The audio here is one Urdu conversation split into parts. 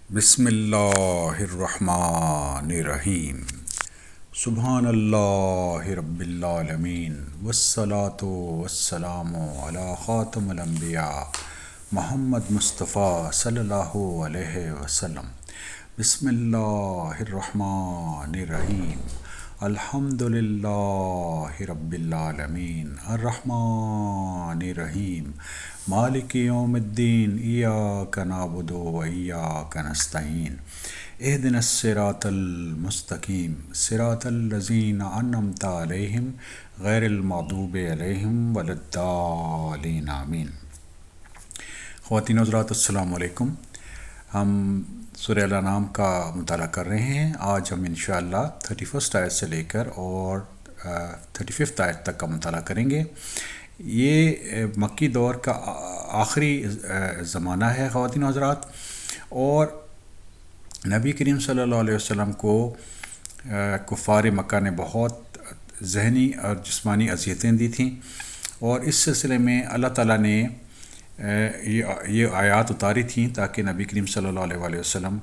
بسم اللہ الرحمن الرحیم۔ سبحان اللہ رب العالمین والصلاة والسلام علی خاتم الانبیاء محمد مصطفیٰ صلی اللہ علیہ وسلم۔ بسم اللہ الرحمن الرحیم۔ الحمد للہ رب العالمین الرحمن الرحیم مالک یوم الدین ایاک نعبد و ایاک نستعین اہدنا الصراط المستقیم صراط الذین انعمت علیہم غیر المغضوب علیہم ولا الضالین آمین۔ خواتین و حضرات السلام علیکم۔ ہم سورہ الانعام کا مطالعہ کر رہے ہیں۔ آج ہم انشاءاللہ 31 آیت سے لے کر اور 35 آیت تک کا مطالعہ کریں گے۔ یہ مکی دور کا آخری زمانہ ہے خواتین و حضرات، اور نبی کریم صلی اللہ علیہ وسلم کو کفار مکہ نے بہت ذہنی اور جسمانی اذیتیں دی تھیں، اور اس سلسلے میں اللہ تعالیٰ نے یہ آیات اتاری تھیں تاکہ نبی کریم صلی اللہ علیہ وسلم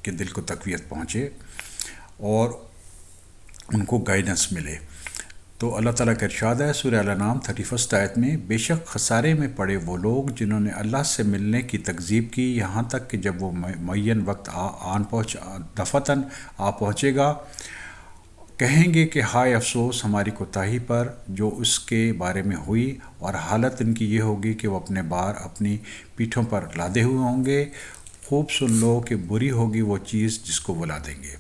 کے دل کو تقویت پہنچے اور ان کو گائیڈنس ملے۔ تو اللہ تعالیٰ کا ارشاد ہے سورہ الانعام 31 آیت میں، بے شک خسارے میں پڑے وہ لوگ جنہوں نے اللہ سے ملنے کی تکذیب کی، یہاں تک کہ جب وہ معین وقت دفتن آ پہنچے گا، کہیں گے کہ ہائے افسوس ہماری کوتاہی پر جو اس کے بارے میں ہوئی، اور حالت ان کی یہ ہوگی کہ وہ اپنے بار اپنی پیٹھوں پر لادے ہوئے ہوں گے۔ خوب سن لو کہ بری ہوگی وہ چیز جس کو وہ لادیں گے۔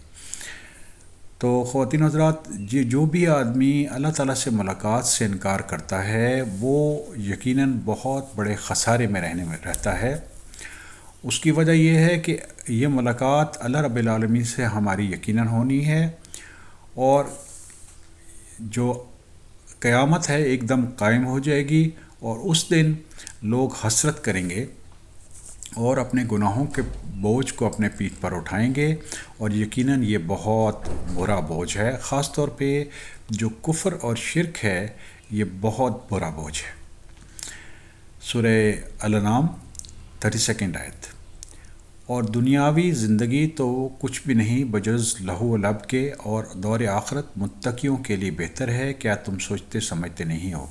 تو خواتین حضرات، جو بھی آدمی اللہ تعالیٰ سے ملاقات سے انکار کرتا ہے وہ یقیناً بہت بڑے خسارے میں رہتا ہے۔ اس کی وجہ یہ ہے کہ یہ ملاقات اللہ رب العالمین سے ہماری یقیناً ہونی ہے، اور جو قیامت ہے ایک دم قائم ہو جائے گی، اور اس دن لوگ حسرت کریں گے اور اپنے گناہوں کے بوجھ کو اپنے پیٹھ پر اٹھائیں گے، اور یقیناً یہ بہت برا بوجھ ہے۔ خاص طور پہ جو کفر اور شرک ہے یہ بہت برا بوجھ ہے۔ سورہ الانعام 32 آیت۔ اور دنیاوی زندگی تو کچھ بھی نہیں بجز لہو و لعب کے، اور دور آخرت متقیوں کے لیے بہتر ہے، کیا تم سوچتے سمجھتے نہیں ہو؟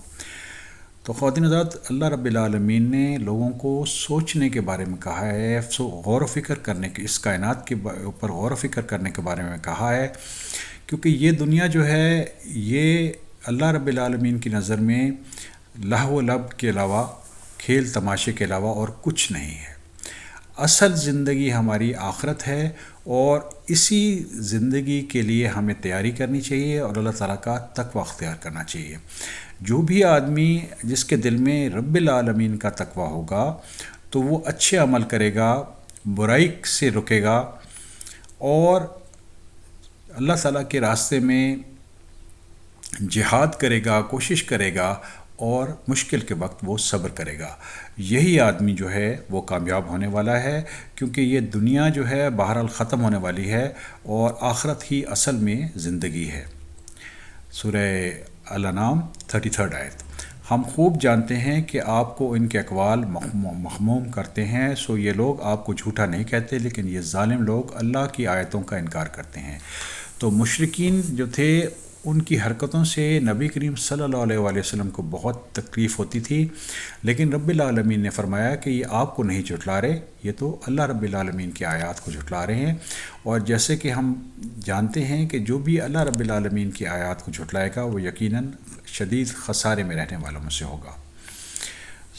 تو خواتین حضرات، اللہ رب العالمین نے لوگوں کو سوچنے کے بارے میں کہا ہے، غور و فکر کرنے کے، اس کائنات کے اوپر غور و فکر کرنے کے بارے میں کہا ہے، کیونکہ یہ دنیا جو ہے یہ اللہ رب العالمین کی نظر میں لہو و لعب کے علاوہ، کھیل تماشے کے علاوہ اور کچھ نہیں ہے۔ اصل زندگی ہماری آخرت ہے، اور اسی زندگی کے لیے ہمیں تیاری کرنی چاہیے اور اللہ تعالیٰ کا تقوی اختیار کرنا چاہیے۔ جو بھی آدمی جس کے دل میں رب العالمین کا تقوی ہوگا تو وہ اچھے عمل کرے گا، برائی سے رکے گا، اور اللہ تعالیٰ کے راستے میں جہاد کرے گا، کوشش کرے گا، اور مشکل کے وقت وہ صبر کرے گا۔ یہی آدمی جو ہے وہ کامیاب ہونے والا ہے، کیونکہ یہ دنیا جو ہے بہرحال ختم ہونے والی ہے، اور آخرت ہی اصل میں زندگی ہے۔ سورہ الانعام 33 آیت۔ ہم خوب جانتے ہیں کہ آپ کو ان کے اقوال محموم کرتے ہیں، سو یہ لوگ آپ کو جھوٹا نہیں کہتے، لیکن یہ ظالم لوگ اللہ کی آیتوں کا انکار کرتے ہیں۔ تو مشرکین جو تھے ان کی حرکتوں سے نبی کریم صلی اللہ علیہ وآلہ وسلم کو بہت تکلیف ہوتی تھی، لیکن رب العالمین نے فرمایا کہ یہ آپ کو نہیں جھٹلا رہے، یہ تو اللہ رب العالمین کی آیات کو جھٹلا رہے ہیں۔ اور جیسے کہ ہم جانتے ہیں کہ جو بھی اللہ رب العالمین کی آیات کو جھٹلائے گا وہ یقیناً شدید خسارے میں رہنے والوں میں سے ہوگا۔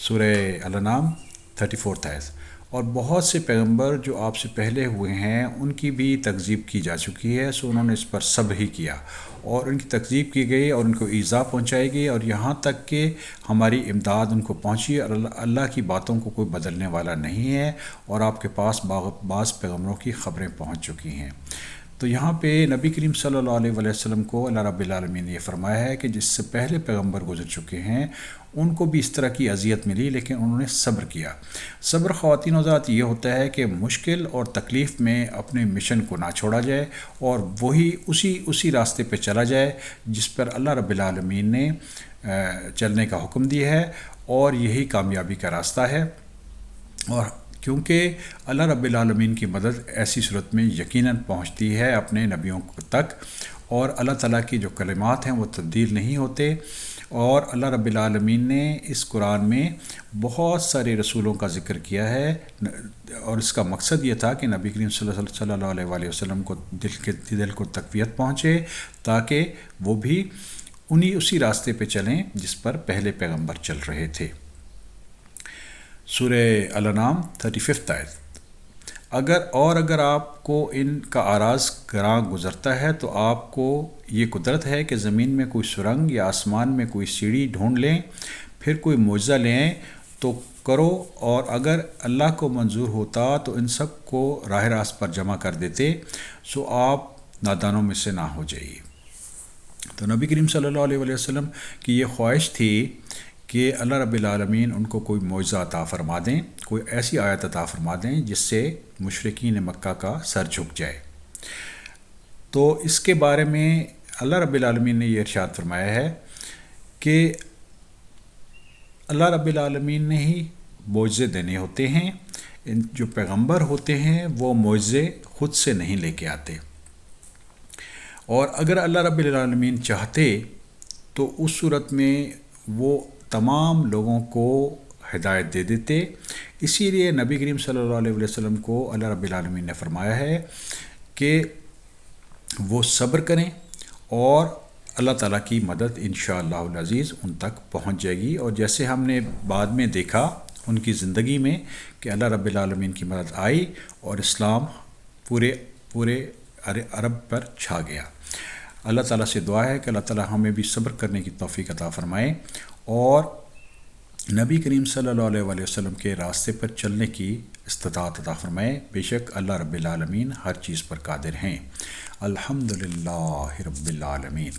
سورہ الانعام 34 آیت۔ اور بہت سے پیغمبر جو آپ سے پہلے ہوئے ہیں ان کی بھی تکذیب کی جا چکی ہے، سو انہوں نے اس پر صبر ہی کیا، اور ان کی تکذیب کی گئی اور ان کو ایذا پہنچائی گئی، اور یہاں تک کہ ہماری امداد ان کو پہنچی، اور اللہ کی باتوں کو کوئی بدلنے والا نہیں ہے، اور آپ کے پاس بعض پیغمبروں کی خبریں پہنچ چکی ہیں۔ تو یہاں پہ نبی کریم صلی اللہ علیہ وسلم کو اللہ رب العالمین نے یہ فرمایا ہے کہ جس سے پہلے پیغمبر گزر چکے ہیں ان کو بھی اس طرح کی اذیت ملی، لیکن انہوں نے صبر کیا۔ صبر خواتین حضرات یہ ہوتا ہے کہ مشکل اور تکلیف میں اپنے مشن کو نہ چھوڑا جائے، اور وہی اسی راستے پہ چلا جائے جس پر اللہ رب العالمین نے چلنے کا حکم دیا ہے، اور یہی کامیابی کا راستہ ہے۔ اور کیونکہ اللہ رب العالمین کی مدد ایسی صورت میں یقیناً پہنچتی ہے اپنے نبیوں تک، اور اللہ تعالیٰ کی جو کلمات ہیں وہ تبدیل نہیں ہوتے۔ اور اللہ رب العالمین نے اس قرآن میں بہت سارے رسولوں کا ذکر کیا ہے، اور اس کا مقصد یہ تھا کہ نبی کریم صلی اللہ علیہ وسلم کو دل کو تقویت پہنچے، تاکہ وہ بھی اسی راستے پہ چلیں جس پر پہلے پیغمبر چل رہے تھے۔ سورہ الانعام 35 آیت۔ اگر آپ کو ان کا آراز گراں گزرتا ہے تو آپ کو یہ قدرت ہے کہ زمین میں کوئی سرنگ یا آسمان میں کوئی سیڑھی ڈھونڈ لیں، پھر کوئی معجزہ لیں تو کرو، اور اگر اللہ کو منظور ہوتا تو ان سب کو راہ راست پر جمع کر دیتے، سو آپ نادانوں میں سے نہ ہو جائیے۔ تو نبی کریم صلی اللہ علیہ وسلم کی یہ خواہش تھی کہ اللہ رب العالمین ان کو کوئی معجزہ عطا فرما دیں، کوئی ایسی آیت عطا فرما دیں جس سے مشرکین مکہ کا سر جھک جائے۔ تو اس کے بارے میں اللہ رب العالمین نے یہ ارشاد فرمایا ہے کہ اللہ رب العالمین نے ہی معجزے دینے ہوتے ہیں، جو پیغمبر ہوتے ہیں وہ معجزے خود سے نہیں لے کے آتے، اور اگر اللہ رب العالمین چاہتے تو اس صورت میں وہ تمام لوگوں کو ہدایت دے دیتے۔ اسی لیے نبی کریم صلی اللہ علیہ وسلم کو اللہ رب العالمین نے فرمایا ہے کہ وہ صبر کریں، اور اللہ تعالیٰ کی مدد انشاءاللہ العزیز ان تک پہنچ جائے گی۔ اور جیسے ہم نے بعد میں دیکھا ان کی زندگی میں کہ اللہ رب العالمین کی مدد آئی اور اسلام پورے عرب پر چھا گیا۔ اللہ تعالیٰ سے دعا ہے کہ اللہ تعالیٰ ہمیں بھی صبر کرنے کی توفیق عطا فرمائے، اور نبی کریم صلی اللہ علیہ وسلم کے راستے پر چلنے کی استطاعت عطا فرمائے۔ بے شک اللہ رب العالمین ہر چیز پر قادر ہیں۔ الحمدللہ رب العالمین۔